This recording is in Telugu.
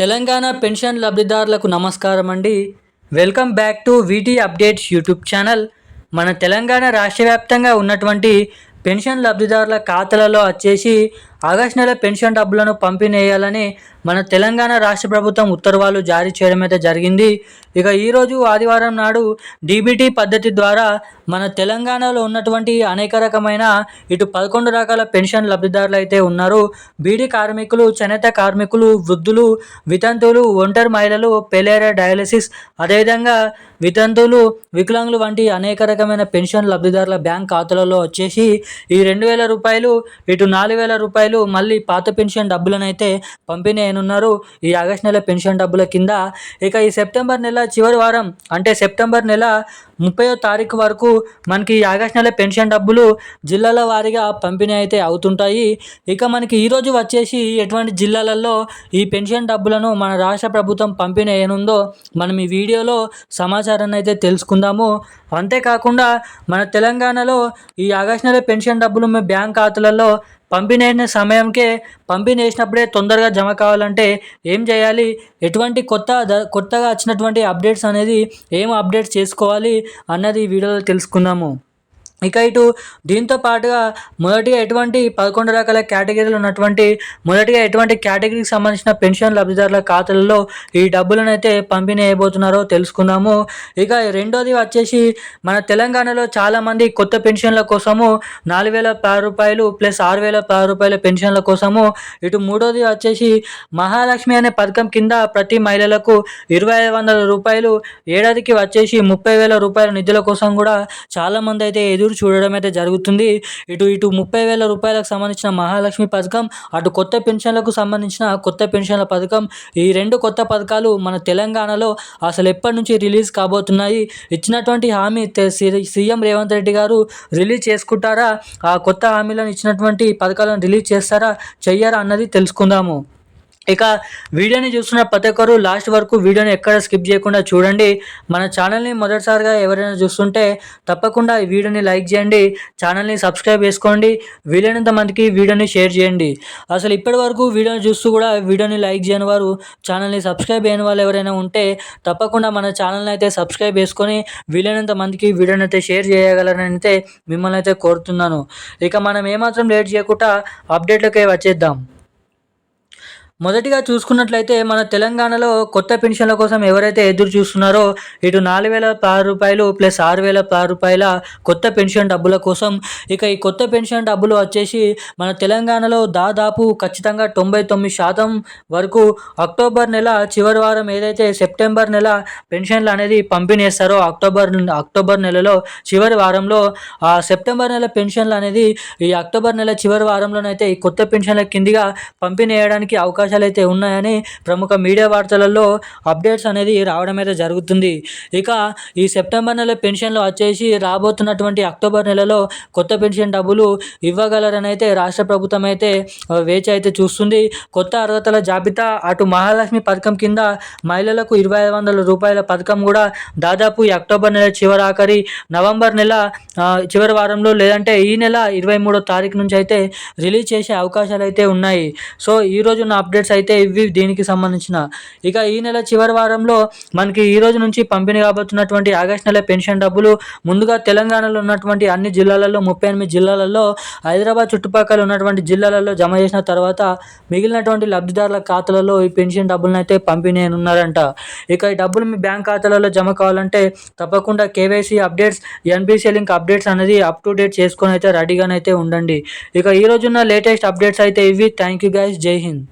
తెలంగాణ పెన్షన్ లబ్ధిదారులకు నమస్కారం అండి. Welcome back to వీటీ updates YouTube channel. మన తెలంగాణ రాష్ట్ర వ్యాప్తంగా ఉన్నటువంటి పెన్షన్ లబ్ధిదారుల ఖాతాలలో వచ్చేసి ఆగస్టు నెల పెన్షన్ డబ్బులను పంపిణీ మన తెలంగాణ రాష్ట్ర ప్రభుత్వం ఉత్తర్వులు జారీ చేయడం అయితే జరిగింది. ఇక ఈరోజు ఆదివారం నాడు డీబీటీ పద్ధతి ద్వారా మన తెలంగాణలో ఉన్నటువంటి అనేక రకమైన ఇటు 11 రకాల పెన్షన్ లబ్ధిదారులు అయితే ఉన్నారు. బీడీ కార్మికులు, చేనేత కార్మికులు, వృద్ధులు, వితంతువులు, ఒంటరి మహిళలు, పెలేరియా డయాలసిస్, అదేవిధంగా వితంతువులు, వికలాంగులు వంటి అనేక రకమైన పెన్షన్ లబ్ధిదారుల బ్యాంక్ ఖాతాలలో వచ్చేసి ఈ 2,000 రూపాయలు, ఇటు 4,000 రూపాయలు మళ్ళీ పాత పెన్షన్ డబ్బులను అయితే పంపిణీ అయినున్నారు ఈ ఆగస్టు నెల పెన్షన్ డబ్బుల కింద. ఇక ఈ సెప్టెంబర్ నెల చివరి వారం అంటే సెప్టెంబర్ నెల 30వ తారీఖు వరకు మనకి ఆగస్టు నెల పెన్షన్ డబ్బులు జిల్లాల వారీగా పంపిణీ అయితే అవుతుంటాయి. ఇక మనకి ఈరోజు వచ్చేసి ఎటువంటి జిల్లాలలో ఈ పెన్షన్ డబ్బులను మన రాష్ట్ర ప్రభుత్వం పంపిణీ అయినుందో మనం ఈ వీడియోలో సమాచారాన్ని అయితే తెలుసుకుందాము. అంతేకాకుండా మన తెలంగాణలో ఈ ఆగస్టు నెల పెన్షన్ డబ్బులు మీ బ్యాంక్ ఖాతాలలో పంపిణీ అయిన సమయంకే పంపిణీ చేసినప్పుడే తొందరగా జమ కావాలంటే ఏం చేయాలి, ఎటువంటి కొత్తగా వచ్చినటువంటి అప్డేట్స్ అనేది ఏం అప్డేట్స్ చేసుకోవాలి అన్నది ఈ వీడియోలో తెలుసుకుందాము. ఇక ఇటు దీంతో పాటుగా మొదటిగా ఎటువంటి 11 రకాల కేటగిరీలు ఉన్నటువంటి ఎటువంటి కేటగిరీకి సంబంధించిన పెన్షన్ లబ్ధిదారుల ఖాతాలలో ఈ డబ్బులను అయితే పంపిణీ అయిపోతున్నారో తెలుసుకుందాము. ఇక రెండోది వచ్చేసి మన తెలంగాణలో చాలామంది కొత్త పెన్షన్ల కోసము 4,016 రూపాయలు ప్లస్ 6,016 రూపాయల పెన్షన్ల కోసము, ఇటు మూడోది వచ్చేసి మహాలక్ష్మి అనే పథకం కింద ప్రతి మహిళలకు 2,500 రూపాయలు, ఏడాదికి వచ్చేసి 30,000 రూపాయల నిధుల కోసం కూడా చాలామంది అయితే ఎదురు చూడడం అయితే జరుగుతుంది. ఇటు 30,000 రూపాయలకు సంబంధించిన మహాలక్ష్మి పథకం, అటు కొత్త పెన్షన్లకు సంబంధించిన కొత్త పెన్షన్ల పథకం, ఈ రెండు కొత్త పథకాలు మన తెలంగాణలో అసలు ఎప్పటి నుంచి రిలీజ్ కాబోతున్నాయి, ఇచ్చినటువంటి హామీ సీఎం రేవంత్ రెడ్డి గారు రిలీజ్ చేసుకుంటారా, ఆ కొత్త హామీలను ఇచ్చినటువంటి పథకాలను రిలీజ్ చేస్తారా చెయ్యరా అన్నది తెలుసుకుందాము. ఇక వీడియోని చూస్తున్న ప్రతి ఒక్కరు లాస్ట్ వరకు వీడియోని ఎక్కడ స్కిప్ చేయకుండా చూడండి. మన ఛానల్ని మొదటిసారిగా ఎవరైనా చూస్తుంటే తప్పకుండా ఈ వీడియోని లైక్ చేయండి, ఛానల్ని సబ్స్క్రైబ్ చేసుకోండి, వీలైనంత మందికి వీడియోని షేర్ చేయండి. అసలు ఇప్పటి వరకు వీడియోని చూస్తూ కూడా వీడియోని లైక్ చేయని వారు, ఛానల్ని సబ్స్క్రైబ్ చేయని వాళ్ళు ఎవరైనా ఉంటే తప్పకుండా మన ఛానల్ని అయితే సబ్స్క్రైబ్ చేసుకొని వీలైనంత మందికి వీడియోని అయితే షేర్ చేయగలరని అయితే మిమ్మల్ని అయితే కోరుతున్నాను. ఇక మనం ఏమాత్రం లేట్ చేయకుండా అప్డేట్లకే వచ్చేద్దాం. మొదటిగా చూసుకున్నట్లయితే మన తెలంగాణలో కొత్త పెన్షన్ల కోసం ఎవరైతే ఎదురు చూస్తున్నారో ఇటు 4,016 రూపాయలు ప్లస్ 6,016 రూపాయల కొత్త పెన్షన్ డబ్బుల కోసం, ఇక ఈ కొత్త పెన్షన్ డబ్బులు వచ్చేసి మన తెలంగాణలో దాదాపు ఖచ్చితంగా 99% వరకు అక్టోబర్ నెల చివరి వారం ఏదైతే సెప్టెంబర్ నెల పెన్షన్లు అనేది పంపిణీ చేస్తారో అక్టోబర్ నెలలో చివరి వారంలో ఆ సెప్టెంబర్ నెల పెన్షన్లు అనేది ఈ అక్టోబర్ నెల చివరి వారంలోనైతే ఈ కొత్త పెన్షన్ల కిందిగా పంపిణీ చేయడానికి అవకాశాలు అయితే ఉన్నాయని ప్రముఖ మీడియా వార్తలలో అప్డేట్స్ అనేది రావడం అయితే జరుగుతుంది. ఇక ఈ సెప్టెంబర్ నెల పెన్షన్లు వచ్చేసి రాబోతున్నటువంటి అక్టోబర్ నెలలో కొత్త పెన్షన్ డబ్బులు ఇవ్వగలరని అయితే రాష్ట్ర ప్రభుత్వం అయితే వేచి అయితే చూస్తుంది. కొత్త అర్హతల జాబితా, అటు మహాలక్ష్మి పథకం కింద మహిళలకు 2,500 రూపాయల పథకం కూడా దాదాపు ఈ అక్టోబర్ నెల చివరాఖరి, నవంబర్ నెల చివరి వారంలో లేదంటే ఈ నెల 23వ తారీఖు నుంచి అయితే రిలీజ్ చేసే అవకాశాలు అయితే ఉన్నాయి. సో ఈరోజు నా అప్డేట్స్ అయితే ఇవి దీనికి సంబంధించిన. ఇక ఈ నెల చివరి వారంలో మనకి ఈ రోజు నుంచి పంపిణీ కాబోతున్నటువంటి ఆగస్టు నెల పెన్షన్ డబ్బులు ముందుగా తెలంగాణలో ఉన్నటువంటి అన్ని జిల్లాలలో 38 జిల్లాలలో, హైదరాబాద్ చుట్టుపక్కల ఉన్నటువంటి జిల్లాలలో జమ చేసిన తర్వాత మిగిలినటువంటి లబ్ధిదారుల ఖాతాలలో ఈ పెన్షన్ డబ్బులను అయితే పంపిణీ ఉన్నారంట. ఇక ఈ డబ్బులు మీ బ్యాంక్ ఖాతాలలో జమ కావాలంటే తప్పకుండా KYC updates, NPC link updates అనేది అప్ టు డేట్ చేసుకొని అయితే రెడీగానైతే ఉండండి. ఇక ఈ రోజున్న లేటెస్ట్ అప్డేట్స్ అయితే ఇవి. థ్యాంక్ యూ గైస్, జై హింద్.